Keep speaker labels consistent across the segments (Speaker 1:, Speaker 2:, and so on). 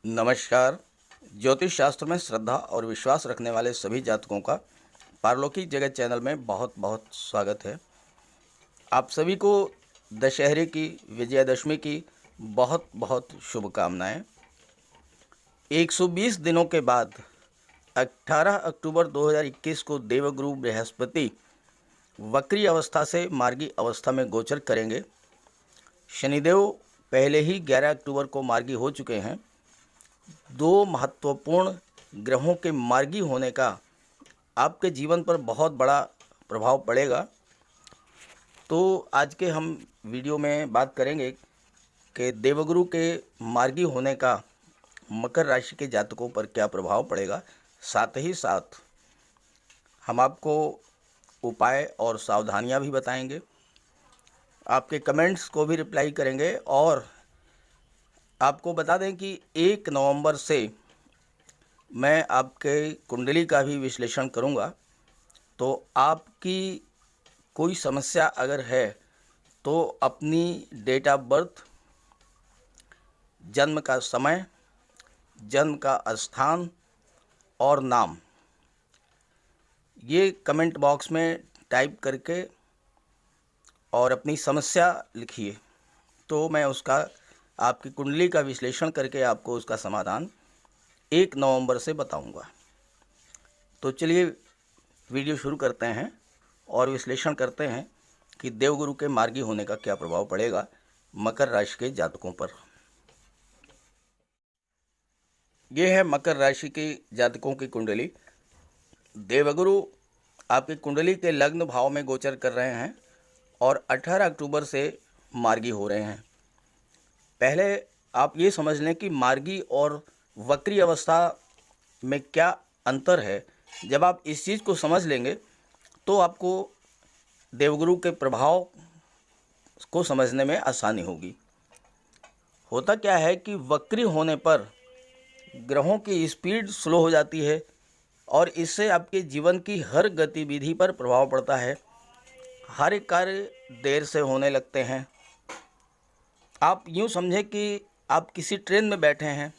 Speaker 1: नमस्कार। ज्योतिष शास्त्र में श्रद्धा और विश्वास रखने वाले सभी जातकों का पारलौकिक जगत चैनल में बहुत बहुत स्वागत है। आप सभी को दशहरे की, विजयदशमी की बहुत बहुत शुभकामनाएं। 120 दिनों के बाद 18 अक्टूबर 2021 को देवगुरु बृहस्पति वक्री अवस्था से मार्गी अवस्था में गोचर करेंगे। शनिदेव पहले ही 11 अक्टूबर को मार्गी हो चुके हैं। दो महत्वपूर्ण ग्रहों के मार्गी होने का आपके जीवन पर बहुत बड़ा प्रभाव पड़ेगा। तो आज के हम वीडियो में बात करेंगे कि देवगुरु के मार्गी होने का मकर राशि के जातकों पर क्या प्रभाव पड़ेगा। साथ ही साथ हम आपको उपाय और सावधानियां भी बताएंगे, आपके कमेंट्स को भी रिप्लाई करेंगे और आपको बता दें कि 1 नवंबर से मैं आपके कुंडली का भी विश्लेषण करूंगा। तो आपकी कोई समस्या अगर है तो अपनी डेट ऑफ बर्थ, जन्म का समय, जन्म का स्थान और नाम ये कमेंट बॉक्स में टाइप करके और अपनी समस्या लिखिए, तो मैं उसका आपकी कुंडली का विश्लेषण करके आपको उसका समाधान 1 नवंबर से बताऊंगा। तो चलिए वीडियो शुरू करते हैं और विश्लेषण करते हैं कि देवगुरु के मार्गी होने का क्या प्रभाव पड़ेगा मकर राशि के जातकों पर। यह है मकर राशि के जातकों की कुंडली। देवगुरु आपकी कुंडली के लग्न भाव में गोचर कर रहे हैं और 18 अक्टूबर से मार्गी हो रहे हैं। पहले आप ये समझ लें कि मार्गी और वक्री अवस्था में क्या अंतर है। जब आप इस चीज़ को समझ लेंगे तो आपको देवगुरु के प्रभाव को समझने में आसानी होगी। होता क्या है कि वक्री होने पर ग्रहों की स्पीड स्लो हो जाती है और इससे आपके जीवन की हर गतिविधि पर प्रभाव पड़ता है। हर एक कार्य देर से होने लगते हैं। आप यूँ समझें कि आप किसी ट्रेन में बैठे हैं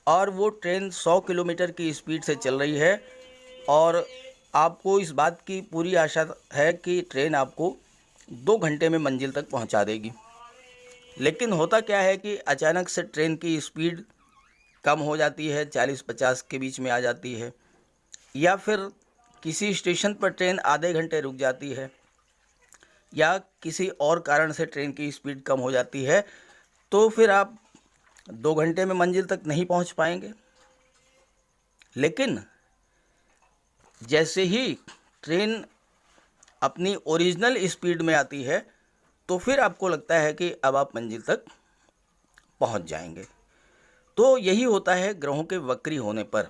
Speaker 1: और वो ट्रेन 100 किलोमीटर की स्पीड से चल रही है और आपको इस बात की पूरी आशा है कि ट्रेन आपको 2 घंटे में मंजिल तक पहुंचा देगी। लेकिन होता क्या है कि अचानक से ट्रेन की स्पीड कम हो जाती है, 40-50 के बीच में आ जाती है, या फिर किसी स्टेशन पर ट्रेन आधे घंटे रुक जाती है, या किसी और कारण से ट्रेन की स्पीड कम हो जाती है, तो फिर आप 2 घंटे में मंजिल तक नहीं पहुंच पाएंगे। लेकिन जैसे ही ट्रेन अपनी ओरिजिनल स्पीड में आती है तो फिर आपको लगता है कि अब आप मंजिल तक पहुंच जाएंगे। तो यही होता है ग्रहों के वक्री होने पर।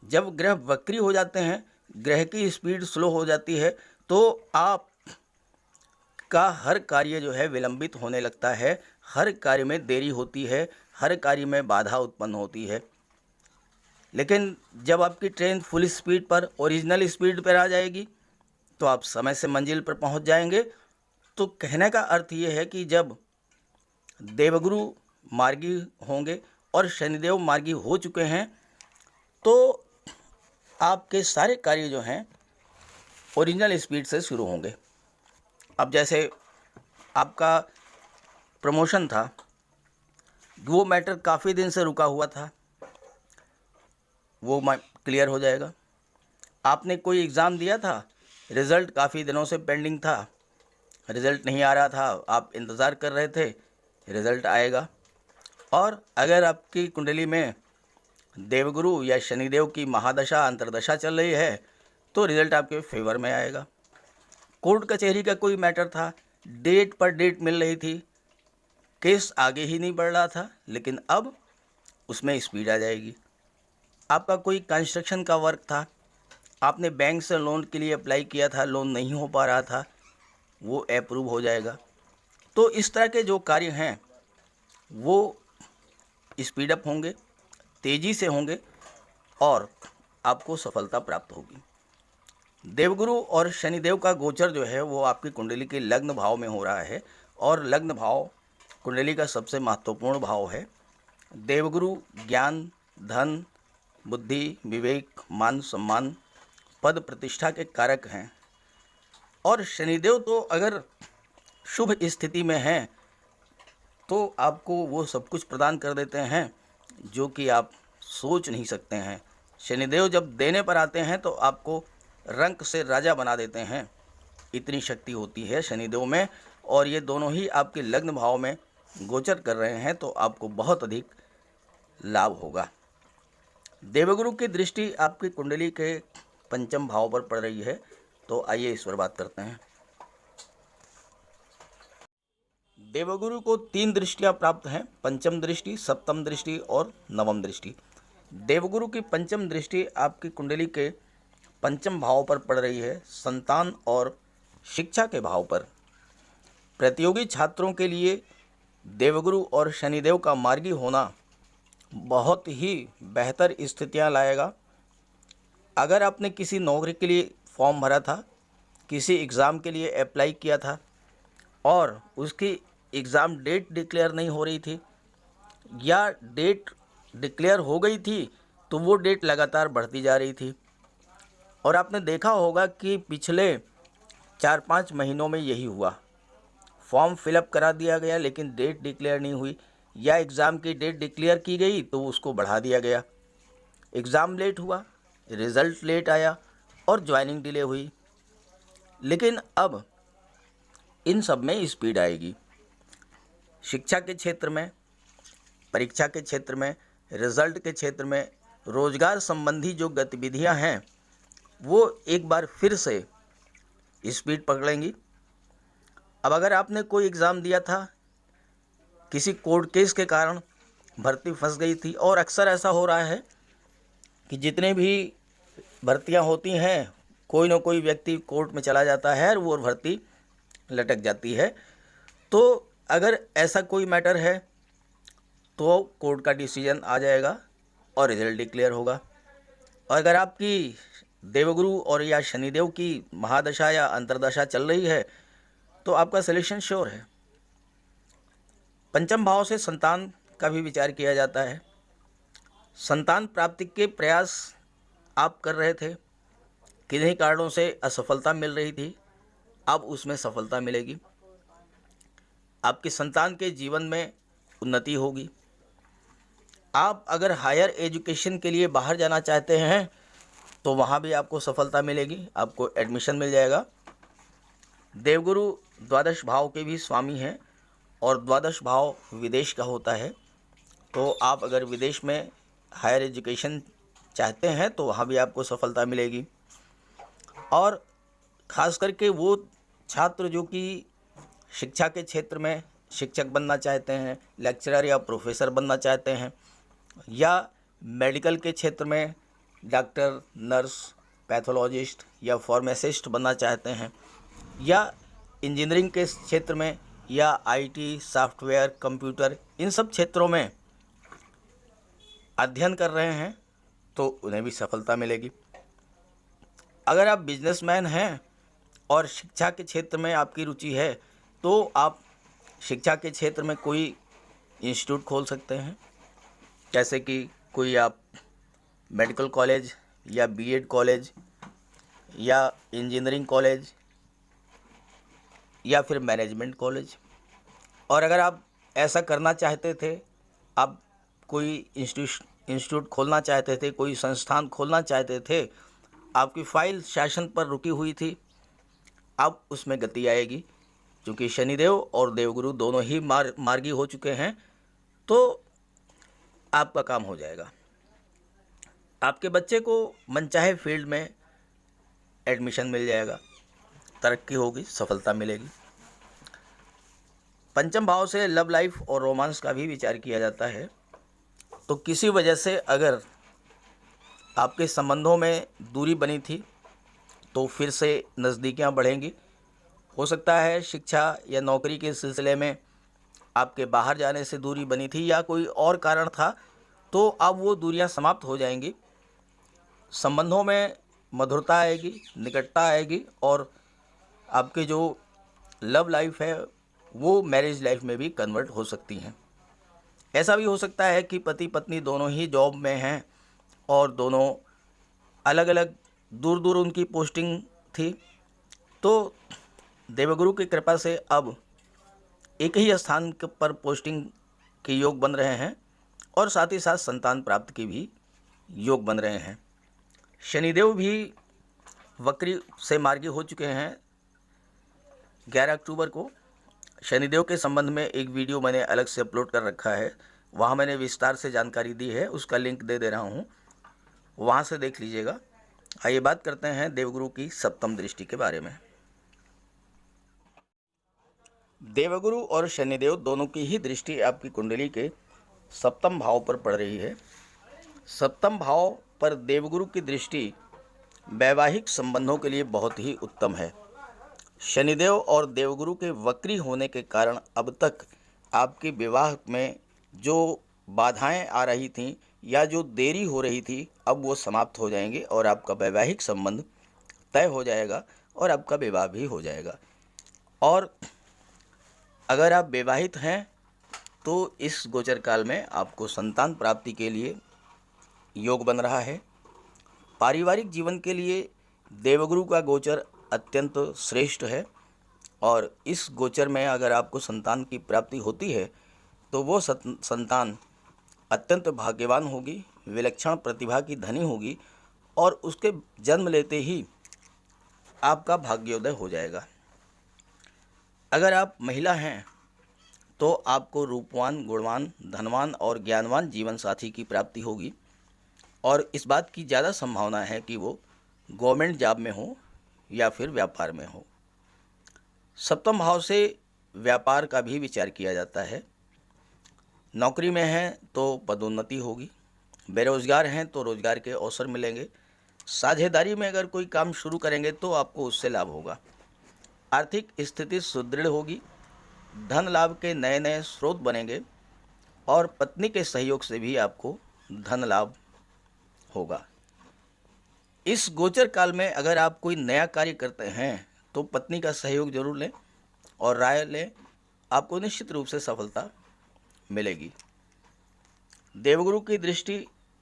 Speaker 1: जब ग्रह वक्री हो जाते हैं, ग्रह की स्पीड स्लो हो जाती है, तो आप का हर कार्य जो है विलंबित होने लगता है, हर कार्य में देरी होती है, हर कार्य में बाधा उत्पन्न होती है। लेकिन जब आपकी ट्रेन फुल स्पीड पर, ओरिजिनल स्पीड पर आ जाएगी तो आप समय से मंजिल पर पहुंच जाएंगे। तो कहने का अर्थ ये है कि जब देवगुरु मार्गी होंगे और शनिदेव मार्गी हो चुके हैं तो आपके सारे कार्य जो हैं ओरिजिनल स्पीड से शुरू होंगे। अब जैसे आपका प्रमोशन था, वो मैटर काफ़ी दिन से रुका हुआ था, वो क्लियर हो जाएगा। आपने कोई एग्ज़ाम दिया था, रिज़ल्ट काफ़ी दिनों से पेंडिंग था, रिज़ल्ट नहीं आ रहा था, आप इंतज़ार कर रहे थे, रिज़ल्ट आएगा। और अगर आपकी कुंडली में देवगुरु या शनिदेव की महादशा अंतर्दशा चल रही है तो रिज़ल्ट आपके फेवर में आएगा। कोर्ट कचहरी का कोई मैटर था, डेट पर डेट मिल रही थी, केस आगे ही नहीं बढ़ रहा था, लेकिन अब उसमें स्पीड आ जाएगी। आपका कोई कंस्ट्रक्शन का वर्क था, आपने बैंक से लोन के लिए अप्लाई किया था, लोन नहीं हो पा रहा था, वो अप्रूव हो जाएगा। तो इस तरह के जो कार्य हैं वो स्पीड अप होंगे, तेज़ी से होंगे और आपको सफलता प्राप्त होगी। देवगुरु और शनिदेव का गोचर जो है वो आपकी कुंडली के लग्न भाव में हो रहा है और लग्न भाव कुंडली का सबसे महत्वपूर्ण भाव है। देवगुरु ज्ञान, धन, बुद्धि, विवेक, मान सम्मान, पद प्रतिष्ठा के कारक हैं। और शनिदेव तो अगर शुभ स्थिति में हैं तो आपको वो सब कुछ प्रदान कर देते हैं जो कि आप सोच नहीं सकते हैं। शनिदेव जब देने पर आते हैं तो आपको रंक से राजा बना देते हैं, इतनी शक्ति होती है शनिदेव में। और ये दोनों ही आपके लग्न भाव में गोचर कर रहे हैं तो आपको बहुत अधिक लाभ होगा। देवगुरु की दृष्टि आपकी कुंडली के पंचम भाव पर पड़ रही है, तो आइए इस पर बात करते हैं। देवगुरु को 3 दृष्टियां प्राप्त हैं, पंचम दृष्टि, सप्तम दृष्टि और नवम दृष्टि। देवगुरु की पंचम दृष्टि आपकी कुंडली के पंचम भाव पर पड़ रही है, संतान और शिक्षा के भाव पर। प्रतियोगी छात्रों के लिए देवगुरु और शनिदेव का मार्गी होना बहुत ही बेहतर स्थितियां लाएगा। अगर आपने किसी नौकरी के लिए फॉर्म भरा था, किसी एग्ज़ाम के लिए अप्लाई किया था और उसकी एग्ज़ाम डेट डिक्लेयर नहीं हो रही थी, या डेट डिक्लेयर हो गई थी तो वो डेट लगातार बढ़ती जा रही थी, और आपने देखा होगा कि पिछले 4-5 महीनों में यही हुआ। फॉर्म फिलअप करा दिया गया लेकिन डेट डिक्लेयर नहीं हुई, या एग्ज़ाम की डेट डिक्लेयर की गई तो उसको बढ़ा दिया गया। एग्ज़ाम लेट हुआ, रिज़ल्ट लेट आया और ज्वाइनिंग डिले हुई। लेकिन अब इन सब में स्पीड आएगी। शिक्षा के क्षेत्र में, परीक्षा के क्षेत्र में, रिज़ल्ट के क्षेत्र में, रोज़गार संबंधी जो गतिविधियां हैं वो एक बार फिर से स्पीड पकड़ेंगी। अब अगर आपने कोई एग्ज़ाम दिया था, किसी कोर्ट केस के कारण भर्ती फंस गई थी, और अक्सर ऐसा हो रहा है कि जितने भी भर्तियां होती हैं कोई ना कोई व्यक्ति कोर्ट में चला जाता है और वो भर्ती लटक जाती है। तो अगर ऐसा कोई मैटर है तो कोर्ट का डिसीजन आ जाएगा और रिजल्ट डिक्लेयर होगा। और अगर आपकी देवगुरु और या शनिदेव की महादशा या अंतर्दशा चल रही है तो आपका सिलेक्शन श्योर है। पंचम भाव से संतान का भी विचार किया जाता है। संतान प्राप्ति के प्रयास आप कर रहे थे, किन्हीं कारणों से असफलता मिल रही थी, अब उसमें सफलता मिलेगी। आपकी संतान के जीवन में उन्नति होगी। आप अगर हायर एजुकेशन के लिए बाहर जाना चाहते हैं तो वहाँ भी आपको सफलता मिलेगी, आपको एडमिशन मिल जाएगा। देवगुरु द्वादश भाव के भी स्वामी हैं और द्वादश भाव विदेश का होता है, तो आप अगर विदेश में हायर एजुकेशन चाहते हैं तो वहाँ भी आपको सफलता मिलेगी। और ख़ास करके वो छात्र जो कि शिक्षा के क्षेत्र में शिक्षक बनना चाहते हैं, लेक्चरर या प्रोफेसर बनना चाहते हैं, या मेडिकल के क्षेत्र में डॉक्टर, नर्स, पैथोलॉजिस्ट या फार्मासिस्ट बनना चाहते हैं, या इंजीनियरिंग के क्षेत्र में, या आईटी, सॉफ्टवेयर, कंप्यूटर, इन सब क्षेत्रों में अध्ययन कर रहे हैं तो उन्हें भी सफलता मिलेगी। अगर आप बिजनेसमैन हैं और शिक्षा के क्षेत्र में आपकी रुचि है तो आप शिक्षा के क्षेत्र में कोई इंस्टीट्यूट खोल सकते हैं, जैसे कि कोई आप मेडिकल कॉलेज या बीएड कॉलेज या इंजीनियरिंग कॉलेज या फिर मैनेजमेंट कॉलेज। और अगर आप ऐसा करना चाहते थे, आप कोई इंस्टीट्यूट खोलना चाहते थे, कोई संस्थान खोलना चाहते थे, आपकी फाइल शासन पर रुकी हुई थी, अब उसमें गति आएगी, क्योंकि शनिदेव और देवगुरु दोनों ही मार्गी हो चुके हैं, तो आपका काम हो जाएगा। आपके बच्चे को मनचाहे फील्ड में एडमिशन मिल जाएगा, तरक्की होगी, सफलता मिलेगी। पंचम भाव से लव लाइफ और रोमांस का भी विचार किया जाता है। तो किसी वजह से अगर आपके संबंधों में दूरी बनी थी तो फिर से नज़दीकियां बढ़ेंगी। हो सकता है शिक्षा या नौकरी के सिलसिले में आपके बाहर जाने से दूरी बनी थी या कोई और कारण था, तो अब वो दूरियां समाप्त हो जाएंगी। संबंधों में मधुरता आएगी, निकटता आएगी, और आपके जो लव लाइफ है वो मैरिज लाइफ में भी कन्वर्ट हो सकती हैं। ऐसा भी हो सकता है कि पति पत्नी दोनों ही जॉब में हैं और दोनों अलग अलग दूर दूर उनकी पोस्टिंग थी, तो देवगुरु की कृपा से अब एक ही स्थान पर पोस्टिंग के योग बन रहे हैं और साथ ही साथ संतान प्राप्ति के भी योग बन रहे हैं। शनिदेव भी वक्री से मार्गी हो चुके हैं 11 अक्टूबर को। शनिदेव के संबंध में एक वीडियो मैंने अलग से अपलोड कर रखा है, वहाँ मैंने विस्तार से जानकारी दी है, उसका लिंक दे रहा हूँ, वहाँ से देख लीजिएगा। आइए बात करते हैं देवगुरु की सप्तम दृष्टि के बारे में। देवगुरु और शनिदेव दोनों की ही दृष्टि आपकी कुंडली के सप्तम भाव पर पड़ रही है। सप्तम भाव पर देवगुरु की दृष्टि वैवाहिक संबंधों के लिए बहुत ही उत्तम है। शनिदेव और देवगुरु के वक्री होने के कारण अब तक आपके विवाह में जो बाधाएं आ रही थीं या जो देरी हो रही थी, अब वो समाप्त हो जाएंगे और आपका वैवाहिक संबंध तय हो जाएगा और आपका विवाह भी हो जाएगा। और अगर आप विवाहित हैं तो इस गोचर काल में आपको संतान प्राप्ति के लिए योग बन रहा है। पारिवारिक जीवन के लिए देवगुरु का गोचर अत्यंत श्रेष्ठ है और इस गोचर में अगर आपको संतान की प्राप्ति होती है तो वो संतान अत्यंत भाग्यवान होगी, विलक्षण प्रतिभा की धनी होगी और उसके जन्म लेते ही आपका भाग्योदय हो जाएगा। अगर आप महिला हैं तो आपको रूपवान, गुणवान, धनवान और ज्ञानवान जीवन साथी की प्राप्ति होगी और इस बात की ज़्यादा संभावना है कि वो गवर्नमेंट जॉब में हो या फिर व्यापार में हो। सप्तम भाव से व्यापार का भी विचार किया जाता है। नौकरी में हैं तो पदोन्नति होगी, बेरोजगार हैं तो रोजगार के अवसर मिलेंगे, साझेदारी में अगर कोई काम शुरू करेंगे तो आपको उससे लाभ होगा, आर्थिक स्थिति सुदृढ़ होगी, धन लाभ के नए नए स्रोत बनेंगे और पत्नी के सहयोग से भी आपको धन लाभ होगा। इस गोचर काल में अगर आप कोई नया कार्य करते हैं तो पत्नी का सहयोग जरूर लें और राय लें, आपको निश्चित रूप से सफलता मिलेगी। देवगुरु की दृष्टि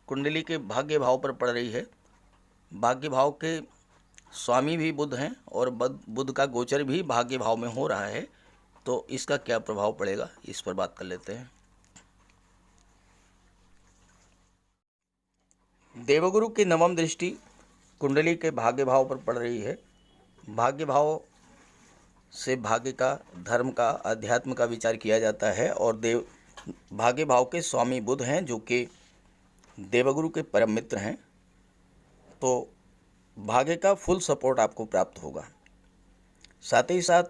Speaker 1: कुंडली के भाग्य भाव पर पड़ रही है। भाग्य भाव के स्वामी भी बुध हैं और बुध का गोचर भी भाग्य भाव में हो रहा है, तो इसका क्या प्रभाव पड़ेगा इस पर बात कर लेते हैं। देवगुरु की नवम दृष्टि कुंडली के भाग्य भाव पर पड़ रही है। भाग्य भाव से भाग्य का, धर्म का, अध्यात्म का विचार किया जाता है और भाग्य भाव के स्वामी बुध हैं जो कि देवगुरु के परम मित्र हैं, तो भाग्य का फुल सपोर्ट आपको प्राप्त होगा। साथ ही साथ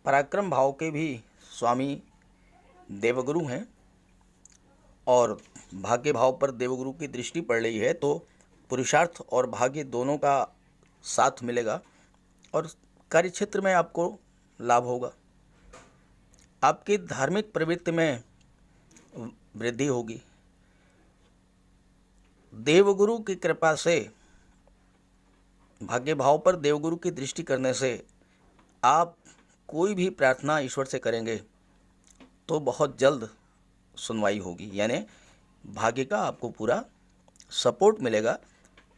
Speaker 1: पराक्रम भाव के भी स्वामी देवगुरु हैं और भाग्य भाव पर देवगुरु की दृष्टि पड़ रही है, तो पुरुषार्थ और भाग्य दोनों का साथ मिलेगा और कार्यक्षेत्र में आपको लाभ होगा। आपकी धार्मिक प्रवृत्ति में वृद्धि होगी। देवगुरु की कृपा से, भाग्य भाव पर देवगुरु की दृष्टि करने से आप कोई भी प्रार्थना ईश्वर से करेंगे तो बहुत जल्द सुनवाई होगी, यानी भाग्य का आपको पूरा सपोर्ट मिलेगा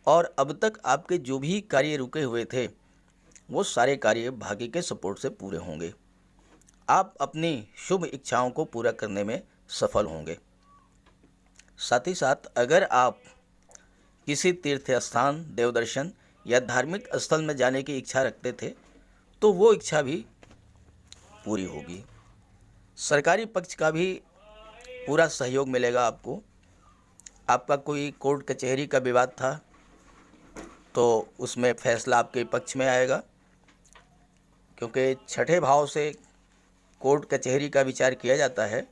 Speaker 1: और अब तक आपके जो भी कार्य रुके हुए थे वो सारे कार्य भाग्य के सपोर्ट से पूरे होंगे। आप अपनी शुभ इच्छाओं को पूरा करने में सफल होंगे। साथ ही साथ अगर आप किसी तीर्थ स्थान, देवदर्शन या धार्मिक स्थल में जाने की इच्छा रखते थे तो वो इच्छा भी पूरी होगी। सरकारी पक्ष का भी पूरा सहयोग मिलेगा आपको। आपका कोई कोर्ट कचहरी का विवाद था तो उसमें फैसला आपके पक्ष में आएगा, क्योंकि छठे भाव से कोर्ट कचहरी का विचार किया जाता है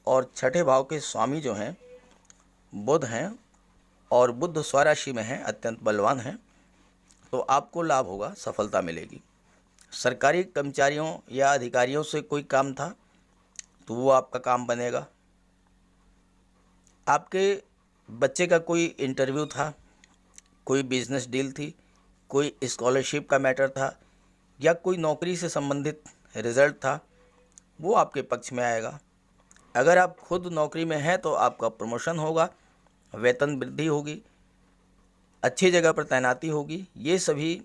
Speaker 1: और छठे भाव के स्वामी जो हैं बुध हैं और बुध स्वराशि में हैं, अत्यंत बलवान हैं, तो आपको लाभ होगा, सफलता मिलेगी। सरकारी कर्मचारियों या अधिकारियों से कोई काम था तो वो आपका काम बनेगा। आपके बच्चे का कोई इंटरव्यू था, कोई बिजनेस डील थी, कोई स्कॉलरशिप का मैटर था या कोई नौकरी से संबंधित रिजल्ट था, वो आपके पक्ष में आएगा। अगर आप खुद नौकरी में हैं तो आपका प्रमोशन होगा, वेतन वृद्धि होगी, अच्छी जगह पर तैनाती होगी, ये सभी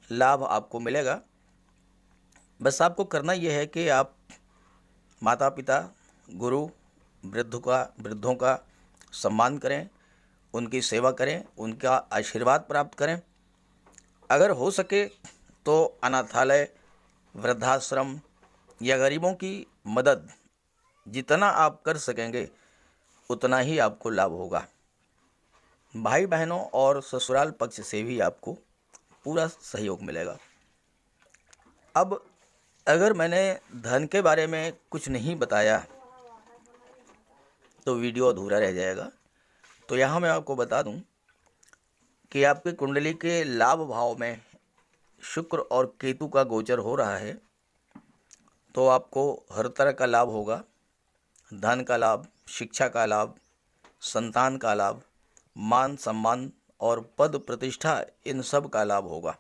Speaker 1: लाभ आपको मिलेगा। बस आपको करना ये है कि आप माता पिता, गुरु, वृद्धों का सम्मान करें, उनकी सेवा करें, उनका आशीर्वाद प्राप्त करें। अगर हो सके तो अनाथालय, वृद्धाश्रम या गरीबों की मदद जितना आप कर सकेंगे उतना ही आपको लाभ होगा। भाई बहनों और ससुराल पक्ष से भी आपको पूरा सहयोग मिलेगा। अब अगर मैंने धन के बारे में कुछ नहीं बताया तो वीडियो अधूरा रह जाएगा। तो यहाँ मैं आपको बता दूं कि आपकी कुंडली के लाभ भाव में शुक्र और केतु का गोचर हो रहा है, तो आपको हर तरह का लाभ होगा। धन का लाभ, शिक्षा का लाभ, संतान का लाभ, मान सम्मान और पद प्रतिष्ठा, इन सब का लाभ होगा।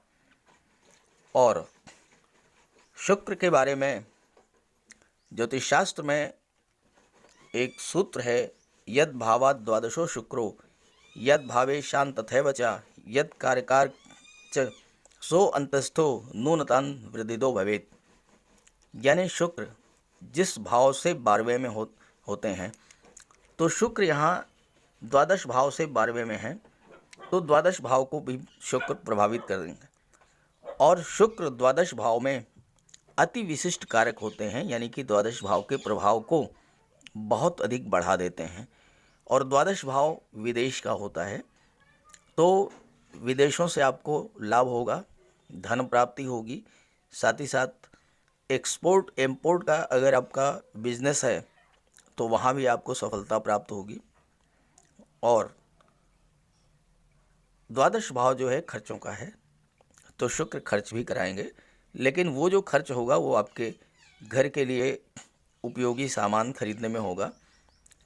Speaker 1: और शुक्र के बारे में ज्योतिष शास्त्र में एक सूत्र है, यद भावाद द्वादशो शुक्रो यद भावे शांत तथैव च यद कार्यकार च सो अंतस्थो नूनतान वृद्धिदो भवेत। यानी शुक्र जिस भाव से 12वें में होते हैं, तो शुक्र यहाँ द्वादश भाव से 12वें में है, तो द्वादश भाव को भी शुक्र प्रभावित कर देंगे। और शुक्र द्वादश भाव में अति विशिष्ट कारक होते हैं, यानी कि द्वादश भाव के प्रभाव को बहुत अधिक बढ़ा देते हैं। और द्वादश भाव विदेश का होता है, तो विदेशों से आपको लाभ होगा, धन प्राप्ति होगी। साथ ही साथ एक्सपोर्ट इंपोर्ट का अगर आपका बिजनेस है तो वहाँ भी आपको सफलता प्राप्त होगी। और द्वादश भाव जो है खर्चों का है, तो शुक्र खर्च भी कराएंगे, लेकिन वो जो खर्च होगा वो आपके घर के लिए उपयोगी सामान खरीदने में होगा।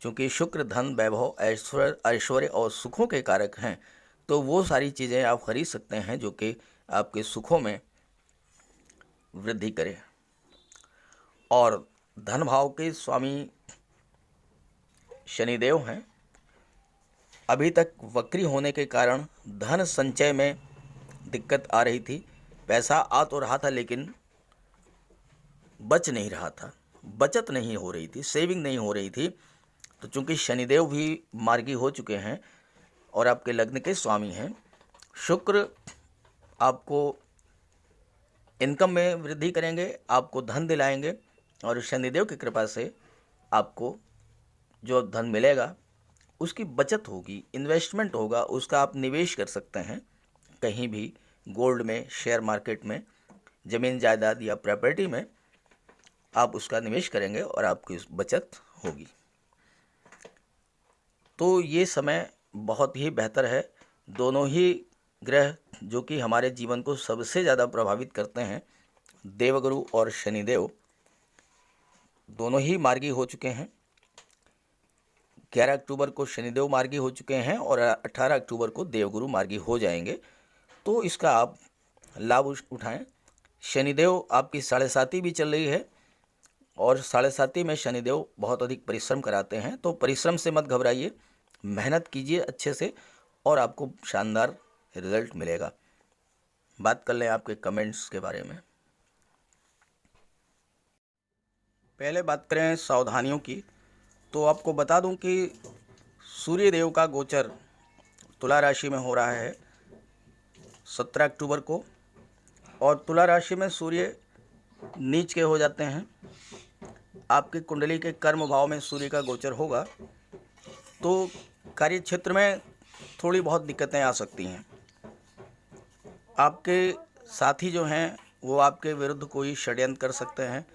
Speaker 1: क्योंकि शुक्र धन, वैभव, ऐश्वर्य और सुखों के कारक हैं, तो वो सारी चीज़ें आप खरीद सकते हैं जो कि आपके सुखों में वृद्धि करें। और धन भाव के स्वामी शनिदेव हैं। अभी तक वक्री होने के कारण धन संचय में दिक्कत आ रही थी, पैसा आ तो रहा था लेकिन बच नहीं रहा था, बचत नहीं हो रही थी, सेविंग नहीं हो रही थी। तो चूंकि शनिदेव भी मार्गी हो चुके हैं और आपके लग्न के स्वामी हैं, शुक्र आपको इनकम में वृद्धि करेंगे, आपको धन दिलाएंगे। और शनिदेव की कृपा से आपको जो धन मिलेगा उसकी बचत होगी, इन्वेस्टमेंट होगा, उसका आप निवेश कर सकते हैं कहीं भी, गोल्ड में, शेयर मार्केट में, ज़मीन जायदाद या प्रॉपर्टी में आप उसका निवेश करेंगे और आपकी बचत होगी। तो ये समय बहुत ही बेहतर है। दोनों ही ग्रह जो कि हमारे जीवन को सबसे ज़्यादा प्रभावित करते हैं, देवगुरु और शनिदेव, दोनों ही मार्गी हो चुके हैं। 11 अक्टूबर को शनिदेव मार्गी हो चुके हैं और 18 अक्टूबर को देवगुरु मार्गी हो जाएंगे। तो इसका आप लाभ उठाएं। शनिदेव आपकी 7.5 भी चल रही है और 7.5 में शनिदेव बहुत अधिक परिश्रम कराते हैं, तो परिश्रम से मत घबराइए, मेहनत कीजिए अच्छे से और आपको शानदार रिजल्ट मिलेगा। बात कर लें आपके कमेंट्स के बारे में। पहले बात करें सावधानियों की, तो आपको बता दूं कि सूर्य देव का गोचर तुला राशि में हो रहा है 17 अक्टूबर को, और तुला राशि में सूर्य नीच के हो जाते हैं। आपकी कुंडली के कर्म भाव में सूर्य का गोचर होगा, तो कार्य क्षेत्र में थोड़ी बहुत दिक्कतें आ सकती हैं। आपके साथी जो हैं वो आपके विरुद्ध कोई षड्यंत्र कर सकते हैं,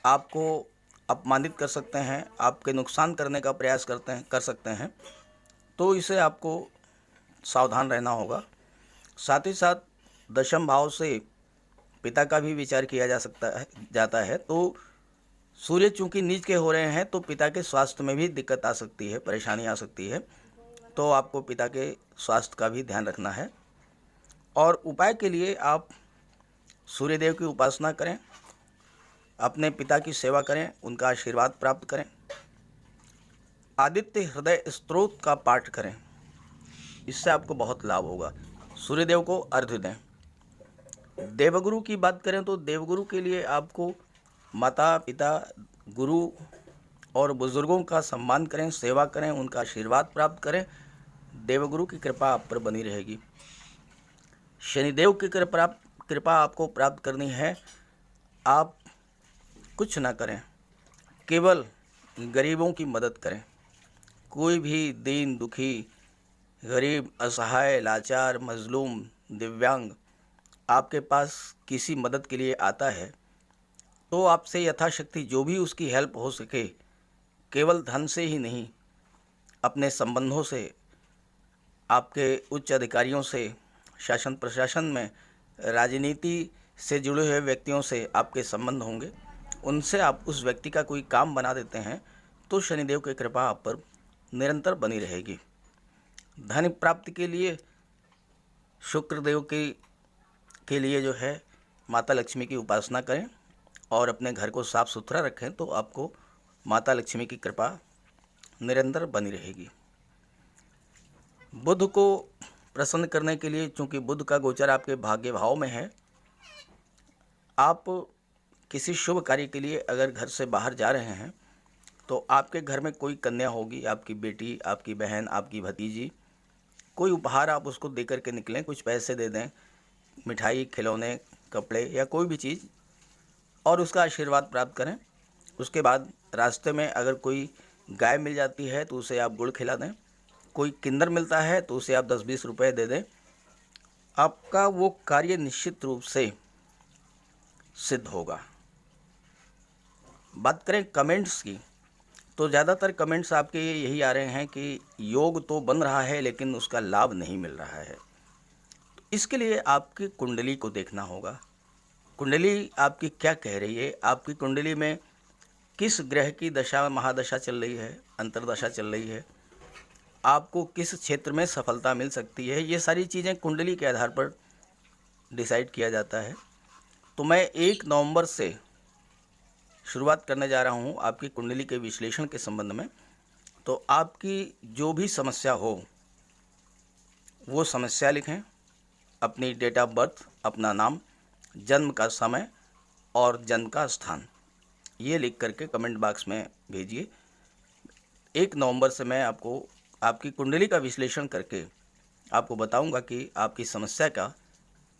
Speaker 1: आपको अपमानित कर सकते हैं, आपके नुकसान करने का प्रयास कर सकते हैं, तो इसे आपको सावधान रहना होगा। साथ ही साथ दशम भाव से पिता का भी विचार किया जाता है, तो सूर्य चूंकि नीच के हो रहे हैं तो पिता के स्वास्थ्य में भी दिक्कत आ सकती है, परेशानी आ सकती है, तो आपको पिता के स्वास्थ्य का भी ध्यान रखना है। और उपाय के लिए आप सूर्यदेव की उपासना करें, अपने पिता की सेवा करें, उनका आशीर्वाद प्राप्त करें। आदित्य हृदय स्तोत्र का पाठ करें, इससे आपको बहुत लाभ होगा। सूर्यदेव को अर्घ्य दें। देवगुरु की बात करें तो देवगुरु के लिए आपको माता पिता, गुरु और बुजुर्गों का सम्मान करें, सेवा करें, उनका आशीर्वाद प्राप्त करें। देवगुरु की कृपा आप पर बनी रहेगी। शनिदेव की कृपा आपको प्राप्त करनी है। आप कुछ ना करें, केवल गरीबों की मदद करें। कोई भी दीन दुखी, गरीब, असहाय, लाचार, मजलूम, दिव्यांग आपके पास किसी मदद के लिए आता है तो आपसे यथाशक्ति जो भी उसकी हेल्प हो सके, केवल धन से ही नहीं, अपने संबंधों से, आपके उच्च अधिकारियों से, शासन प्रशासन में, राजनीति से जुड़े हुए व्यक्तियों से आपके संबंध होंगे, उनसे आप उस व्यक्ति का कोई काम बना देते हैं तो शनिदेव की कृपा आप पर निरंतर बनी रहेगी। धन प्राप्ति के लिए शुक्रदेव के लिए जो है माता लक्ष्मी की उपासना करें और अपने घर को साफ सुथरा रखें तो आपको माता लक्ष्मी की कृपा निरंतर बनी रहेगी। बुध को प्रसन्न करने के लिए, चूँकि बुध का गोचर आपके भाग्य भाव में है, आप किसी शुभ कार्य के लिए अगर घर से बाहर जा रहे हैं तो आपके घर में कोई कन्या होगी, आपकी बेटी, आपकी बहन, आपकी भतीजी, कोई उपहार आप उसको दे करके निकलें, कुछ पैसे दे दें, मिठाई, खिलौने, कपड़े या कोई भी चीज़, और उसका आशीर्वाद प्राप्त करें। उसके बाद रास्ते में अगर कोई गाय मिल जाती है तो उसे आप गुड़ खिला दें, कोई किन्नर मिलता है तो उसे आप 10-20 रुपए दे दें। आपका वो कार्य निश्चित रूप से सिद्ध होगा। बात करें कमेंट्स की तो ज़्यादातर कमेंट्स आपके यही आ रहे हैं कि योग तो बन रहा है लेकिन उसका लाभ नहीं मिल रहा है। तो इसके लिए आपकी कुंडली को देखना होगा। कुंडली आपकी क्या कह रही है, आपकी कुंडली में किस ग्रह की दशा महादशा चल रही है, अंतर्दशा चल रही है, आपको किस क्षेत्र में सफलता मिल सकती है, ये सारी चीज़ें कुंडली के आधार पर डिसाइड किया जाता है। तो मैं 1 नवंबर से शुरुआत करने जा रहा हूँ आपकी कुंडली के विश्लेषण के संबंध में। तो आपकी जो भी समस्या हो वो समस्या लिखें, अपनी डेट ऑफ बर्थ, अपना नाम, जन्म का समय और जन्म का स्थान, ये लिख करके कमेंट बॉक्स में भेजिए। 1 नवंबर से मैं आपको आपकी कुंडली का विश्लेषण करके आपको बताऊंगा कि आपकी समस्या का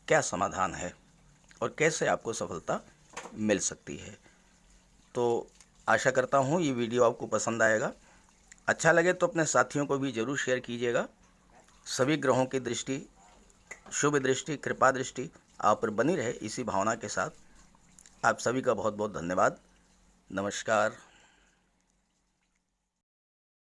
Speaker 1: क्या समाधान है और कैसे आपको सफलता मिल सकती है। तो आशा करता हूँ ये वीडियो आपको पसंद आएगा। अच्छा लगे तो अपने साथियों को भी ज़रूर शेयर कीजिएगा। सभी ग्रहों की दृष्टि, शुभ दृष्टि, कृपा दृष्टि आप पर बनी रहे, इसी भावना के साथ आप सभी का बहुत बहुत धन्यवाद। नमस्कार।